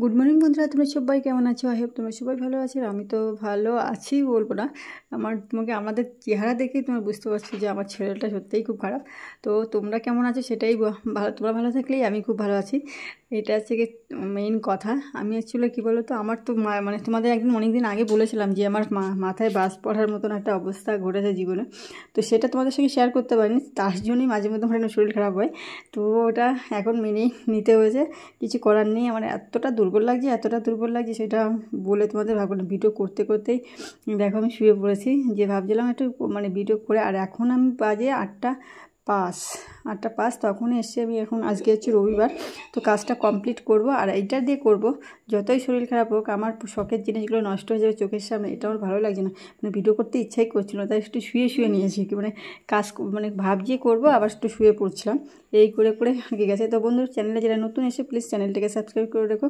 Good morning বন্ধুরা, তোমরা সবাই কেমন আছো? আই হোপ তোমরা সবাই ভালো আছো। আমি তো ভালো আছি বলবো না, আমাদের চেহারা দেখেই তোমরা বুঝতে পারছো যে আমার ছেলেটা সত্যিই খুব খারাপ। তো তোমরা কেমন আছো সেটাই ভালো, তোমরা ভালো থাকলেই আমি খুব ভালো আছি। এটা হচ্ছে কি মেইন কথা। আমি অ্যাকচুয়ালি কী বলো তো, আমার তো মানে তোমাদের একদিন অনেক দিন আগে বলেছিলাম যে আমার মাথায় বাজ পড়ার মতন একটা অবস্থা ঘটেছে জীবনে। তো সেটা তোমাদের সঙ্গে শেয়ার করতে পারিনি, তার জন্যই মাঝে মধ্যে আমার শরীর খারাপ হয়। তো ওটা এখন মেনেই নিতে হয়েছে, কিছু করার নেই। আমার এতটা দুর্বল লাগছে সেটা বলে তোমাদের ভাবো না। ভিডিও করতে করতেই দেখো আমি শুয়ে পড়েছি, যে ভাবছিলাম একটু ভিডিও করে। আর এখন আমি বাজে 8টা 5 তখনই এসে আমি এখন আজকে হচ্ছে রবিবার, তো কাজটা কমপ্লিট করব। আর এইটা দিয়ে করব, যতই শরীর খারাপ হোক আমার শখের জিনিসগুলো নষ্ট হয়ে যাবে চোখের সামনে, এটা আমার ভালো লাগছে না। ভিডিও করতে ইচ্ছাই করছিল না, তাই একটু শুয়ে নিয়েছি। কাজ ভাবছি করবো, আবার একটু শুয়ে পড়ছিলাম। এই করে আগে গেছে। তো বন্ধুর চ্যানেলে যারা নতুন এসে প্লিজ চ্যানেলটাকে সাবস্ক্রাইব করে রেখো।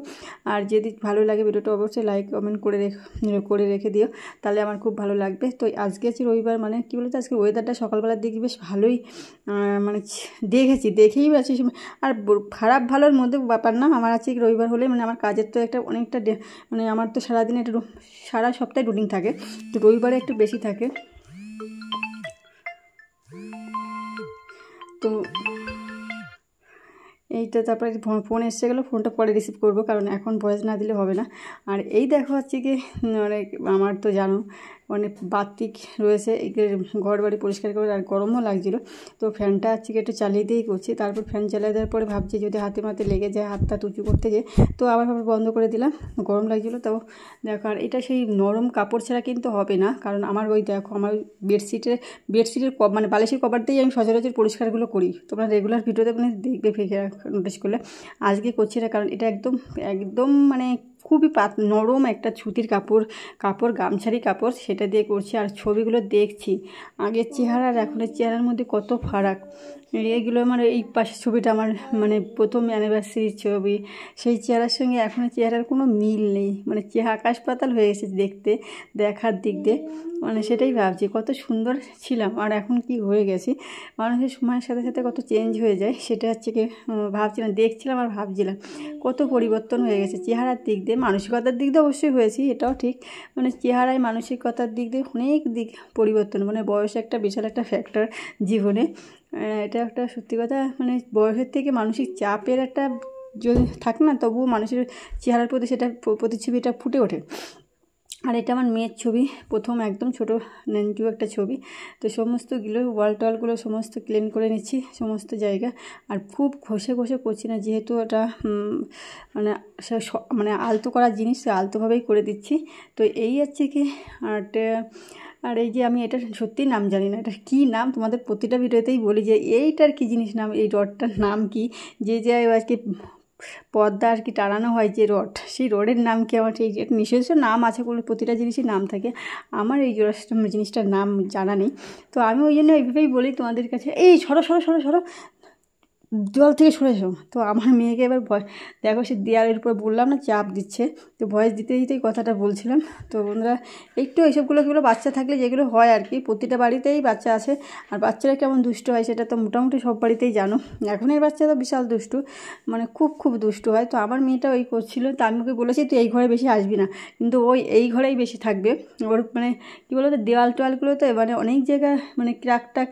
আর যদি ভালো লাগে ভিডিওটা অবশ্যই লাইক কমেন্ট করে রেখে দিও, তাহলে আমার খুব ভালো লাগবে। তো আজকে আছে রবিবার, কী বলতো, আজকে ওয়েদারটা সকালবেলার দিকে বেশ ভালোই দেখেই আছি। আর খারাপ ভালোর মধ্যে ব্যাপার না, আমার আছে রবিবার হলে আমার কাজের তো অনেকটা আমার তো সারাদিন সারা সপ্তাহে রুটিন থাকে, তো রবিবারে একটু বেশি থাকে। তো এইটা তারপরে ফোন এসে গেলো, ফোনটা পরে রিসিভ করবো, কারণ এখন ভয়েস না দিলে হবে না। আর এই দেখো হচ্ছে কি আমার তো জানো বাতিক রয়েছে, এই ঘর বাড়ি পরিষ্কার করে, আর গরমও লাগছিলো। তো ফ্যানটা হচ্ছে একটু চালিয়ে দিয়েই করছি। তারপর ফ্যান চালিয়ে দেওয়ার পরে ভাবছি যদি হাতে মাতে লেগে যায়, হাতটা উঁচু করতে যায়, তো আবার বন্ধ করে দিলাম। গরম লাগছিলো। তো দেখো, আর এটা সেই নরম কাপড় ছাড়া কিন্তু হবে না, কারণ আমার দেখো আমার বেডশিটের বালিশের কভার দিয়েই আমি সচরাচর পরিষ্কারগুলো করি। তোমরা রেগুলার ভিডিওতে দেখবে নোটিস করলে। আজকে করছি না, কারণ এটা একদম খুবই নরম একটা সুতির কাপড় গামছারি কাপড়, সেটা দিয়ে করছি। আর ছবিগুলো দেখছি আগের চেহারা আর এখনের চেহারার মধ্যে কত ফারাক। এইগুলো এই পাশের ছবিটা আমার প্রথম অ্যানিভার্সারির ছবি, সেই চেহারার সঙ্গে এখনের চেহারার কোনো মিল নেই। চেহারা আকাশ পাতাল হয়ে গেছে দেখার দিক দিয়ে। সেটাই ভাবছি কত সুন্দর ছিলাম আর এখন কি হয়ে গেছি। মানুষের সময়ের সাথে সাথে কত চেঞ্জ হয়ে যায়, সেটা হচ্ছে কি ভাবছিলাম, দেখছিলাম আর ভাবছিলাম কত পরিবর্তন হয়ে গেছে চেহারার দিক দিয়ে। মানসিকতার দিক দিয়ে অবশ্যই হয়েছি, এটাও ঠিক। চেহারায় মানসিকতার দিক দিয়ে অনেক দিক পরিবর্তন। বয়স একটা বিশাল একটা ফ্যাক্টর জীবনে। এটা একটা সত্যি কথা। বয়সের থেকে মানসিক চাপের একটা যদি থাকে না, তবুও মানুষের চেহারার প্রতি সেটা প্রতিচ্ছবিটা ফুটে ওঠে। আর এটা আমার মেয়ের ছবি, প্রথম একদম ছোটো নেন্টু একটা ছবি। তো সমস্তগুলো ওয়ালগুলো সমস্ত ক্লিন করে নিচ্ছি, সমস্ত জায়গা। আর খুব ঘষে করছি না, যেহেতু এটা আলতো করার জিনিস, আলতোভাবেই করে দিচ্ছি। তো এই হচ্ছে কি। আর এই যে আমি এটা সত্যিই নাম জানি না, এটা কী নাম, তোমাদের প্রতিটা ভিডিওতেই বলি যে এইটার কী জিনিস নাম, এই রডটার নাম কি, যে আর কি পর্দা আর কি টানানো হয় যে রড, সেই রডের নাম কি, আমার এই নিজস্ব নাম আছে, কোনো প্রতিটা জিনিসই নাম থাকে। আমার এই জিনিসটার নাম জানা নেই। তো আমি ওই জন্য এইভাবেই বলি তোমাদের কাছে, এই সরো জল থেকে সরে এসো। তো আমার মেয়েকে এবার দেখো, সে দেয়ালের উপর বললাম না চাপ দিচ্ছে, তো ভয়েস দিতেই কথাটা বলছিলাম। তো বন্ধুরা একটু এইসবগুলো বাচ্চা থাকলে যেগুলো হয় আর কি, প্রতিটা বাড়িতেই বাচ্চা আছে। আর বাচ্চারা কেমন দুষ্ট হয় সেটা তো মোটামুটি সব বাড়িতেই জানো। এখনের বাচ্চা তো বিশাল দুষ্টু, খুব দুষ্টু হয়। তো আমার মেয়েটা ওই করছিল, তো আমি ওকে বলেছি তুই এই ঘরে বেশি আসবি না, কিন্তু এই ঘরেই বেশি থাকবে। ওর কী বলো তো, দেওয়াল টোয়ালগুলোতে অনেক জায়গায় ক্র্যাক টাক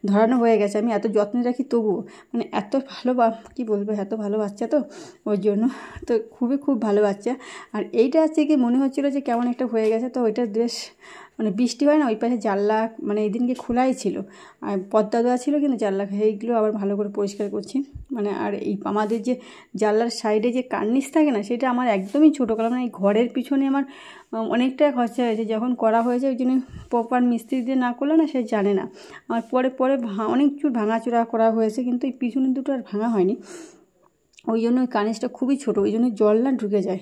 ধরানো হয়ে গেছে। আমি এত যত্নে রাখি, তবুও এত ভালো কী বলবো, এত ভালো বাচ্চা তো ওই জন্য। তো খুব ভালো বাচ্চা। আর এইটা হচ্ছে কি মনে হচ্ছিলো যে কেমন একটা হয়ে গেছে। তো ওইটা বেশ বৃষ্টি হয় না, ওই পাশে জানলা এই দিনকে খোলাই ছিল, আর পর্দা দেওয়া ছিল, কিন্তু জানলা এইগুলো আবার ভালো করে পরিষ্কার করছি। আর এই আমাদের যে জানলার সাইডে যে কার্নিশ থাকে না, সেটা আমার একদমই ছোটো করা, এই ঘরের পিছনে আমার অনেকটা খরচা হয়েছে। যখন করা হয়েছে ওই জন্য প্রপার মিস্ত্রি দিয়ে না করলে না, সে জানে না। আমার পরে অনেক চুর ভাঙাচোরা করা হয়েছে, কিন্তু এই পিছনে দুটো আর ভাঙা হয়নি। ওই জন্য ওই কার্নিশটা খুবই ছোটো, ওই জন্য জল না ঢুকে যায়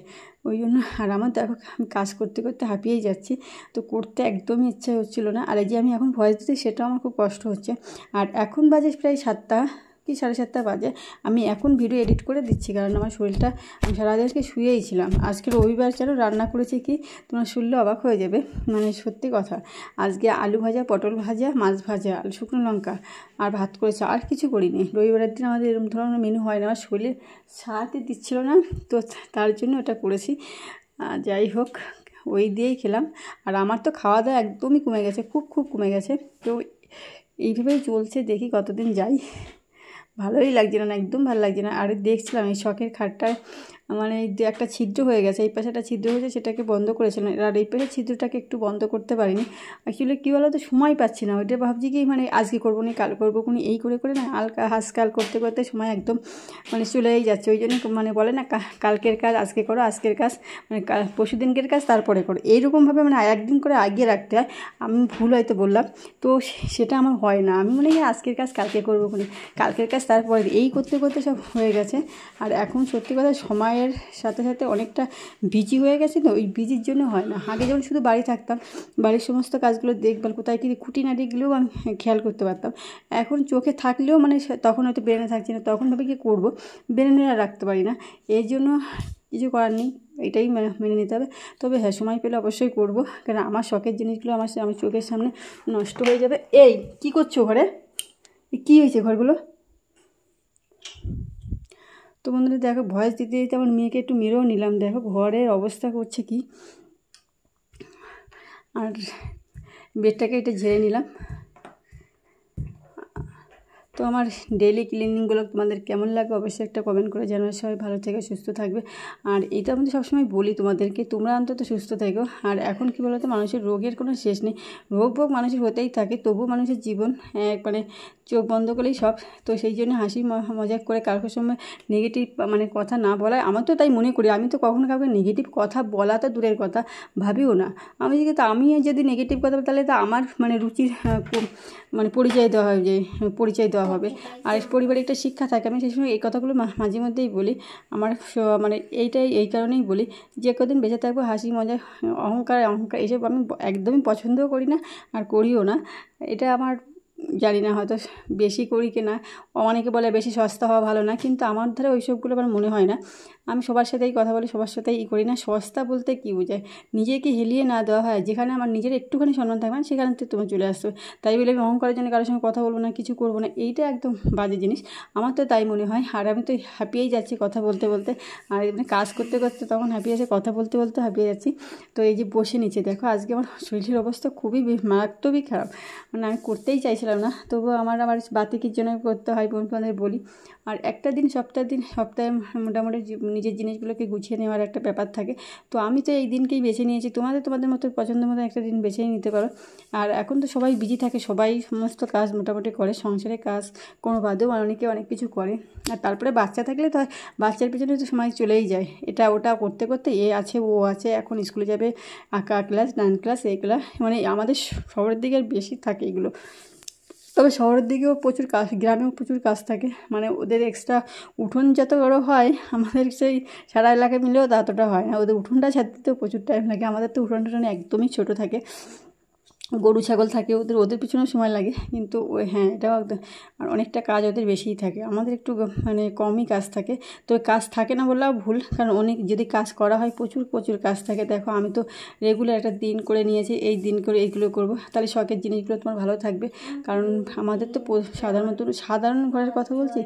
ওই জন্য। আর আমার দেখো আমি কাজ করতে হাঁপিয়েই যাচ্ছি, তো করতে একদমই ইচ্ছা হচ্ছিলো না। আর এই যে আমি এখন ভয়েস দিচ্ছি, সেটাও আমার খুব কষ্ট হচ্ছে। আর এখন বাজে প্রায় 7টা কি 7:30 বাজে। আমি এখন ভিডিও এডিট করে দিচ্ছি, কারণ আমার শরীরটা, আমি সারা আজকে শুয়েই ছিলাম। আজকে রবিবার ছিল, রান্না করেছি কি তোমরা শুনলে অবাক হয়ে যাবে, মানে সত্যি কথা। আজকে আলু ভাজা, পটল ভাজা, মাছ ভাজা, আলু শুকনো লঙ্কা আর ভাত করেছি, আর কিছু করিনি। রবিবারের দিন আমাদের এরকম ধরনের মেনু হয় না, আমার শরীরে সাথে দিচ্ছিল না, তো তার জন্য ওটা করেছি। যাই হোক, ওই দিয়েই খেলাম। আর আমার তো খাওয়া দাওয়া একদমই কমে গেছে, খুব কমে গেছে। তো এইভাবেই চলছে, দেখি কতদিন যাই। ভালোই লাগছে না, একদম ভালো লাগছে না। আর দেখছিলাম এই শখের খাটটায় মানে একটা ছিদ্র হয়ে গেছে, এই পাশে একটা ছিদ্র হয়েছে, সেটাকে বন্ধ করেছিলাম। আর এই পাশে ছিদ্রটাকে একটু বন্ধ করতে পারিনি। অ্যাকচুয়ালি কী বলো তো, সময় পাচ্ছি না। ওইটা ভাবছি কি মানে আজকে করবো নি, কাল করবো কোনি, এই করে না হাসকাল করতে করতে সময় একদম মানে চলেই যাচ্ছে। ওই জন্য মানে বলে না, কালকের কাজ আজকে করো, আজকের কাজ মানে পরশু দিনকের কাজ তারপরে করো, এইরকমভাবে মানে একদিন করে আগিয়ে রাখতে হয়। আমি ভুল হয়তো বললাম, তো সেটা আমার হয় না। আমি মনে হয় আজকের কাজ কালকে করবো কোনি, কালকের কাজ তারপরে, এই করতে করতে সব হয়ে গেছে। আর এখন সত্যি কথা সময়ের সাথে সাথে অনেকটা বিজি হয়ে গেছে, তো ওই বিজির জন্য হয় না। আগে যখন শুধু বাড়ি থাকতাম, বাড়ির সমস্ত কাজগুলো দেখভাল, কোথায় কী খুঁটিনাটিগুলোও আমি খেয়াল করতে পারতাম। এখন চোখে থাকলেও মানে তখন হয়তো ব্রেনে থাকছে না, তখন ভাবে কি করবো, ব্রেনে রাখতে পারি না। এই জন্য কিছু করার নেই, এটাই মেনে নিতে হবে। তবে হ্যাঁ, সময় পেলে অবশ্যই করবো, কারণ আমার শখের জিনিসগুলো আমার চোখের সামনে নষ্ট হয়ে যাবে। এই কী করছো ঘরে, কী হয়েছে ঘরগুলো? তো বন্ধুরা দেখো, ভয়েস দিতে দিতে আমার মেয়েকে একটু মেরেও নিলাম। দেখো ঘরের অবস্থা করছে কি। আর বেডটাকে এটা ঝেড়ে নিলাম। তো আমার ডেইলি ক্লিনিংগুলো তোমাদের কেমন লাগে অবশ্যই একটা কমেন্ট করে জানাও। সবাই ভালো থেকে সুস্থ থাকবে। আর এটা আমি সবসময় বলি তোমাদেরকে, তোমরা অন্তত সুস্থ থেকো। আর এখন কী বলো তো, মানুষের রোগের কোনো শেষ নেই, রোগ মানুষের হতেই থাকে, তবু মানুষের জীবন মানে চোখ বন্ধ করলেই সব। তো সেই জন্য হাসি মজাক করে কারোর সময় নেগেটিভ মানে কথা না বলায়, আমার তো তাই মনে করি। আমি তো কখনো কাউকে নেগেটিভ কথা বলা তো দূরের কথা, ভাবিও না। আমি যদি নেগেটিভ কথা বলি, তাহলে তো আমার মানে রুচির মানে পরিচয় দেওয়া হবে। আর পরিবারে একটা শিক্ষা থাকে। আমি সেই সময় এই কথাগুলো মাঝে মধ্যেই বলি। আমার মানে এই কারণেই বলি, যে কদিন বেঁচে থাকবো হাসি মজা, অহংকার এসব আমি একদমই পছন্দও করি না, আর করিও না। এটা আমার জানি না, হয়তো বেশি করি কি না। অনেকে বলে বেশি সস্তা হওয়া ভালো না, কিন্তু আমার ধারে ওই সবগুলো আমার মনে হয় না। আমি সবার সাথেই কথা বলি, সবার সাথেই করি না। সস্তা বলতে কী বোঝায়, নিজেকে হেলিয়ে না দেওয়া হয়, যেখানে আমার নিজের একটুখানি সম্মান থাকবে না, সেখানে তো তুমি চলে আসছো। তাই বলে আমি অহংকারের জন্য কারোর সঙ্গে কথা বলবো না, কিছু করবো না, এইটা একদম বাজে জিনিস। আমার তো তাই মনে হয়। আর আমি তো হ্যাপিয়েই যাচ্ছি কথা বলতে বলতে, আর এমনি কাজ করতে করতে তখন হ্যাপি আছে, কথা বলতে বলতে হাঁপিয়ে যাচ্ছি। তো এই যে বসে নিচে দেখো, আজকে আমার শরীরের অবস্থা খুবই মারাত্মকই খারাপ। মানে আমি করতেই চাইছিলাম না, তবুও আমার বাতিকির জন্য করতে হয়, বন্ধুদের বলি। আর একটা দিন সপ্তাহে মোটামুটি নিজের জিনিসগুলোকে গুছিয়ে নেওয়ার একটা ব্যাপার থাকে। তো আমি তো এই দিনকেই বেছে নিয়েছি। তোমাদের মতো পছন্দ মতো একটা দিন বেছেই নিতে পারো। আর এখন তো সবাই বিজি থাকে, সবাই সমস্ত কাজ মোটামুটি করে, সংসারের কাজ কোনো বাদেও অনেকে অনেক কিছু করে। আর তারপরে বাচ্চা থাকলে তো বাচ্চার পিছনে তো সময় চলেই যায়, এটা ওটা করতে করতে, এ আছে ও আছে, এখন স্কুলে যাবে, আঁকা ক্লাস, ডান্স ক্লাস, এইগুলো মানে আমাদের শহরের দিকে বেশি থাকে এগুলো। তবে শহরের দিকেও প্রচুর কাজ, গ্রামেও প্রচুর কাজ থাকে। মানে ওদের এক্সট্রা উঠোন যত বড় হয়, আমাদের সেই সারা এলাকায় মিলেও ততটা হয় না। ওদের উঠোনটা ছাড়তেও প্রচুর টাইম লাগে, আমাদের তো উঠোন একদমই ছোটো থাকে। গরু ছাগল থাকে, ওদের পিছনেও সময় লাগে, কিন্তু হ্যাঁ এটাও একদম। আর অনেকটা কাজ ওদের বেশিই থাকে, আমাদের একটু মানে কমই কাজ থাকে। তো কাজ থাকে না বললেও ভুল, কারণ অনেক যদি কাজ করা হয় প্রচুর কাজ থাকে। দেখো আমি তো রেগুলার একটা দিন করে নিয়েছি, এই দিন করে এইগুলো করব, তাহলে শখের জিনিসগুলো তোমার ভালো থাকবে। কারণ আমাদের তো সাধারণ ঘরের কথা বলছি,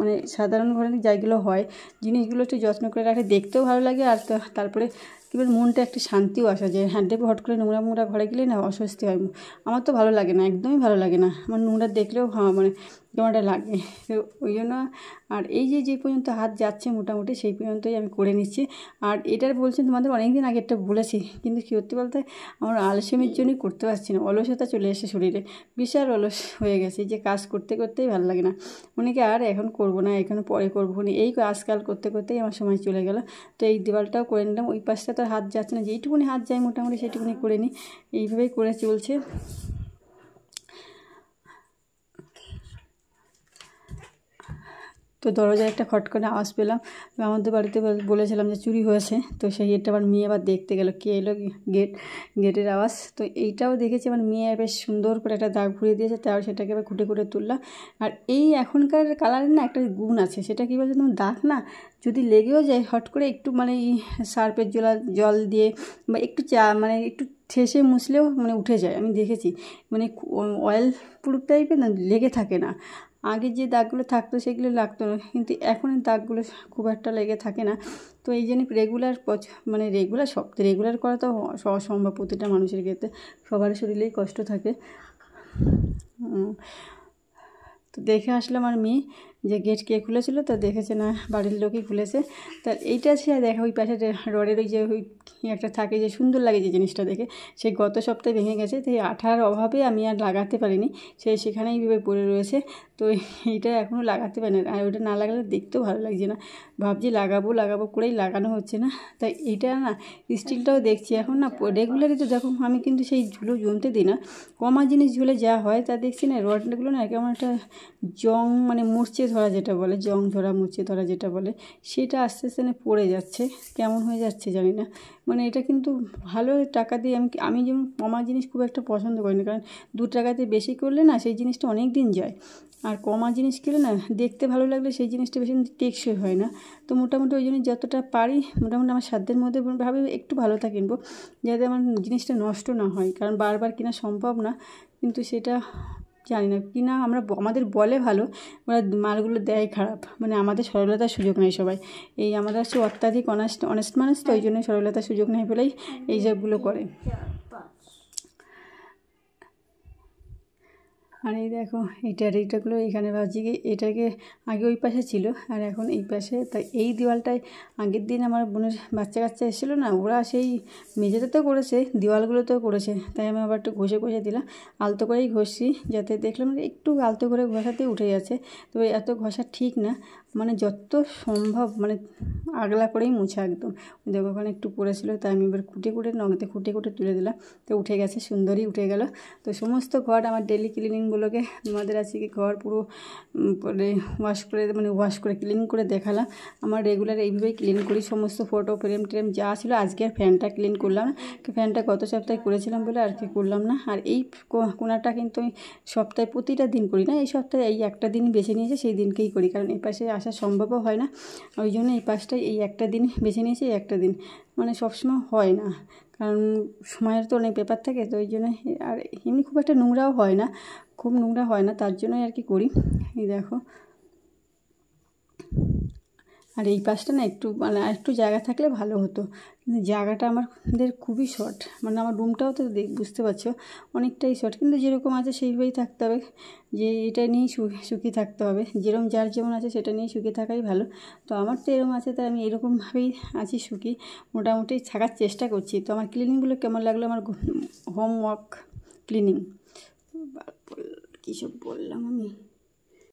মানে সাধারণ ঘরের যেগুলো হয়, জিনিসগুলো একটু যত্ন করে রাখলে দেখতেও ভালো লাগে। আর তারপরে কী বল, মনটা একটু শান্তিও আসা যায়। হ্যাঁ, দেখবো হট করে নোংরা ঘরে গেলে না অস্বস্তি হয়। আমার তো ভালো লাগে না, একদমই ভালো লাগে না। আমার নোংরা দেখলেও মানে কেমন একটা লাগে। তো ওই জন্য আর এই যে পর্যন্ত হাত যাচ্ছে মোটামুটি, সেই পর্যন্তই আমি করে নিচ্ছি। আর এটার বলছেন তোমাদের অনেক দিন আগে একটা বলেছি, কিন্তু সত্যি বলতে আমার আলসেমির জন্যই করতে পারছি না, অলসতা চলে এসে শরীরে, বিশাল অলস হয়ে গেছে, যে কাজ করতে করতেই ভালো লাগে না। অনেকে আর এখন করবো না, এখন পরে করবো না, এই আজকাল করতে করতেই আমার সময় চলে গেল। তো এই দেওয়ালটাও করে নিলাম, ওই পাশটা তো হাত যাচ্ছে না, যেইটুকুনি হাত যায় মোটামুটি সেইটুকুনি করে নিই, এইভাবেই করে চলছে। তো দরজায় একটা খটখটে আওয়াজ পেলাম। আমাদের বাড়িতে বলেছিলাম যে চুরি হয়েছে, তো সেই এটা আমার মেয়ে আবার দেখতে গেল কে এলো, গেটের আওয়াজ। তো এইটাও দেখেছি আমার মেয়ে বেশ সুন্দর করে একটা দাগ ঘুরিয়ে দিয়েছে, তাও সেটাকে আবার খুঁটে খুঁটে তুললাম। আর এই এখনকার কালারের না একটা গুণ আছে, সেটা কী বলছে, তোমার দাগ না যদি লেগেও যায় হট করে একটু মানে সার্ফের জল দিয়ে বা একটু মানে একটু ঠেসে মুছলেও মানে উঠে যায়। আমি দেখেছি মানে অয়েল প্রুফ টাইপের না লেগে থাকে না। আগে যে দাগগুলো থাকতো সেগুলো লাগতো না, কিন্তু এখনের দাগগুলো খুব একটা লেগে থাকে না। তো এই জন্য মানে রেগুলার করা তো অসম্ভব প্রতিটা মানুষের ক্ষেত্রে, সবার শরীরেই কষ্ট থাকে। তো দেখে আসলাম আর মেয়ে যে গেট কে খুলেছিল, তো দেখেছে না বাড়ির লোকই খুলেছে। তার এইটা সে দেখা ওই পাশে রডের ওই যে ওই একটা থাকে যে সুন্দর লাগে যে জিনিসটা দেখে, সেই গত সপ্তাহে ভেঙে গেছে। তো এই আঠার অভাবে আমি আর লাগাতে পারিনি, সেখানেই ভেবে পড়ে রয়েছে। তো এইটা এখনও লাগাতে পারি না, আর ওইটা না লাগালে দেখতেও ভালো লাগছে না। ভাবছি লাগাবো করেই লাগানো হচ্ছে না। তাই এইটা না স্টিলটাও দেখছি এখন না রেগুলারই তো দেখো আমি কিন্তু সেই ঝুলো জমতে দিই না, কমা জিনিস ঝুলে যা হয় তা দেখছি না রডগুলো না কেমন একটা জং মানে মুড়চে ধরা যেটা বলে, জং ধরা মুড়চে ধরা যেটা বলে, সেটা আস্তে আস্তে পড়ে যাচ্ছে, কেমন হয়ে যাচ্ছে জানি না। মানে এটা কিন্তু ভালো টাকা দিয়ে আমি যেমন কমা জিনিস খুব একটা পছন্দ করি না, কারণ 2 টাকাতে বেশি করলে না সেই জিনিসটা অনেক দিন যায়। আর কমা জিনিস কিনে না দেখতে ভালো লাগলে সেই জিনিসটা বেশি টেকসই হয় না। তো মোটামুটি ওই জন্য যতটা পারি মোটামুটি আমার সাধ্যের মধ্যে ভাবে একটু ভালোটা কিনবো, যাতে আমার জিনিসটা নষ্ট না হয়, কারণ বারবার কেনা সম্ভব না। কিন্তু সেটা জানি না কিনা আমাদের বলে ভালো, ওরা মালগুলো দেয় খারাপ, মানে আমাদের সরলতার সুযোগ নেই সবাই। এই আমাদের হচ্ছে অত্যাধিক অনেস্ট মানুষ, তো ওই জন্য সরলতার সুযোগ নেই বলেই এই সবগুলো করে। আর এই দেখো এইটাগুলো এখানে ভাবছি কি এটাকে আগে ওই পাশে ছিল আর এখন এই পাশে। তাই এই দেওয়ালটায় আগের দিন আমার বোনের বাচ্চা কাচ্চা এসেছিলো না, ওরা সেই মেঝেতে তো করেছে, দেওয়ালগুলোতেও করেছে, তাই আমি আবার একটু ঘষে দিলাম। আলতো করেই ঘষছি, যাতে দেখলাম একটু আলতো করে ঘষাতে উঠে যাচ্ছে। তবে এত ঘষা ঠিক না, মানে যত সম্ভব মানে আগলা করেই মুছা একদম। দেখো ওখানে একটু পড়েছিল, তাই আমি এবার নখতে খুঁটে তুলে দিলাম, তো উঠে গেছে, সুন্দরই উঠে গেল। তো সমস্ত ঘর আমার ডেলি ক্লিনিংগুলোকে তোমাদের আজকে ঘর পুরো ওয়াশ করে ক্লিন করে দেখালাম। আমার রেগুলার এইভাবেই ক্লিন করি, সমস্ত ফটো ফ্রেম যা ছিল। আজকে আর ফ্যানটা ক্লিন করলাম না, ফ্যানটা গত সপ্তাহে করেছিলাম বলে আর কি করলাম না। আর এই কোণাটা কিন্তু আমি সপ্তাহে প্রতিটা দিন করি না, এই সপ্তাহে এই একটা দিন বেছে নিয়েছে, সেই দিনকেই করি, কারণ এই পাশে আসা সম্ভবও হয় না। ওই জন্য এই পাশটাই এই একটা দিন বেছে নিয়েছি, এই একটা দিন মানে সবসময় হয় না, কারণ সময়ের তো অনেক ব্যাপার থাকে। তো ওই জন্য আর এমনি খুব একটা নোংরাও হয় না, খুব নোংরা হয় না, তার জন্যই আর কি করি। এই দেখো, আর এই পাশটা না একটু মানে একটু জায়গা থাকলে ভালো হতো, কিন্তু জায়গাটা আমাদের খুবই শর্ট। মানে আমার রুমটাও তো বুঝতে পারছো অনেকটাই শর্ট, কিন্তু যেরকম আছে সেইভাবেই থাকতে হবে, যে এটা নিয়েই সুখী থাকতে হবে, যার যেমন আছে সেটা নিয়েই সুখী থাকাই ভালো। তো আমার তো এরকম আছে, তাই আমি এরকমভাবেই আছি সুখী, মোটামুটি থাকার চেষ্টা করছি। তো আমার ক্লিনিংগুলো কেমন লাগলো, আমার হোমওয়ার্ক ক্লিনিং কী সব বললাম আমি।